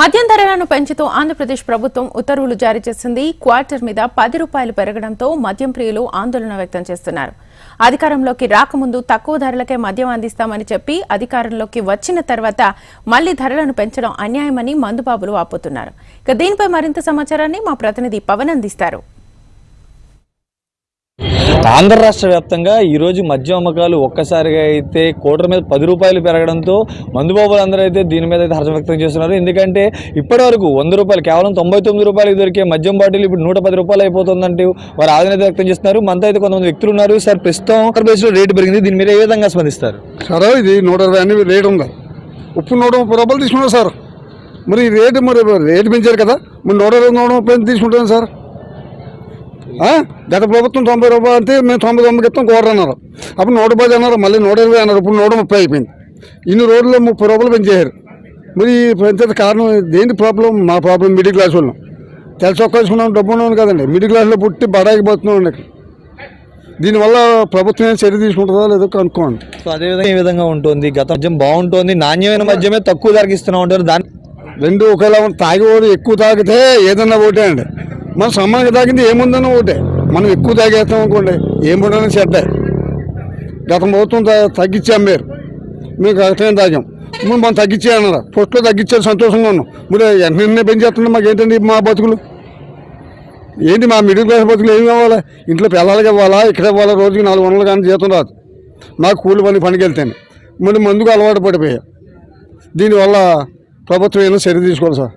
మద్యం ధరలను పెంచుతూ ఆంధ్రప్రదేశ్ ప్రభుత్వం ఉత్తర్వులు జారీ చేసింది. క్వార్టర్ మీద 10 రూపాయలు పెరగడంతో మద్యం ప్రియులు ఆందోళన వ్యక్తం చేస్తున్నారు. అధికారంలోకి రాకముందు తక్కువ ధరలకే మద్యం అందిస్తామని చెప్పి అధికారంలోకి వచ్చిన తర్వాత మళ్లీ ధరలను పెంచడం అన్యాయమని మందుబాబులు వాపోతున్నారు. ఇక దీనిపై మరింత సమాచారాన్ని మా ప్రతినిధి పవన్ అందిస్తారు. ఆంధ్ర రాష్ట్ర వ్యాప్తంగా ఈరోజు మద్యం అమ్మకాలు ఒక్కసారిగా అయితే కోటర్ మీద 10 రూపాయలు పెరగడంతో మందుబాబులు అందరూ అయితే దీని మీద అయితే హర్షం వ్యక్తం చేస్తున్నారు. ఎందుకంటే ఇప్పటి వరకు 100 రూపాయలు కేవలం 99 రూపాయలకు దొరికే మద్యం బాటిల్ ఇప్పుడు 110 రూపాయలు అయిపోతుందంటూ వారు ఆవేదన వ్యక్తం చేస్తున్నారు. మనతో అయితే కొంతమంది వ్యక్తులు ఉన్నారు. సార్, ప్రస్తుతం ఆంధ్రప్రదేశ్లో రేటు పెరిగింది, దీని మీద ఏ విధంగా స్పందిస్తారు? సార్, ఇది 120 అని రేటు ఉంది. ఉప్పు 130 రూపాయలు తీసుకున్నారు సార్. మరి రేటు పెంచారు కదా, మరి 120 130 తీసుకుంటాను సార్. గత ప్రభుత్వం 90 రూపాయలు అంటే మేము 99 ఇస్తాం కోటర్ అన్నారు. అప్పుడు 110 అన్నారు, మళ్ళీ 120 అన్నారు, ఇప్పుడు 130 అయిపోయింది. ఇన్ని రోజుల్లో 30 రూపాయలు పెంచేశారు. మరి పెంచే కారణం దేని ప్రాబ్లం? మా ప్రాబ్లం మిడిల్ క్లాస్ వాళ్ళం. తెలసొక్కేసుకున్నాం, డబ్బు ఉన్నాను కదండి. మిడిల్ క్లాస్లో పుట్టి బడాయికి పోతున్నాం. ఇక్కడ దీనివల్ల ప్రభుత్వం ఏం చర్య తీసుకుంటుందో లేదో కనుక్కోండి. సో అదేవిధంగా ఏ విధంగా ఉంటుంది? గత మద్యం బాగుంటుంది, నాణ్యమైన మద్యమే తక్కువ ధరకి ఇస్తూ ఉంటారు. దాని రెండు ఒకేలా తాగేవాడు ఎక్కువ తాగితే ఏదన్నా ఒకటే అండి. మనం సమానంగా తాగింది ఏముందన్న ఒకటే. మనం ఎక్కువ తాగేస్తాం అనుకోండి, ఏముండని చెడ్డ. గత ప్రభుత్వం తగ్గించాం, మేము కరెక్ట్గా తాగాం. ఇప్పుడు మనం తగ్గించేయన్నారు, ఫస్ట్లో తగ్గించారు, సంతోషంగా ఉన్నాం. ఇప్పుడు వెంటనే పెంచేస్తున్నాం. మాకు ఏంటండి మా బతుకులు ఏంటి? మా మిడిల్ క్లాస్ బతుకులు ఏం కావాలి? ఇంట్లో పిల్లలకి ఇవ్వాలా, ఇక్కడ ఇవ్వాలా? రోజుకి 400 కానీ జీతం రాదు. మాకు కూలి పనికి వెళ్తాను. మరి మందుకు అలవాటు పడిపోయా. దీనివల్ల ప్రభుత్వం ఏమైనా చర్య తీసుకోవాలి సార్.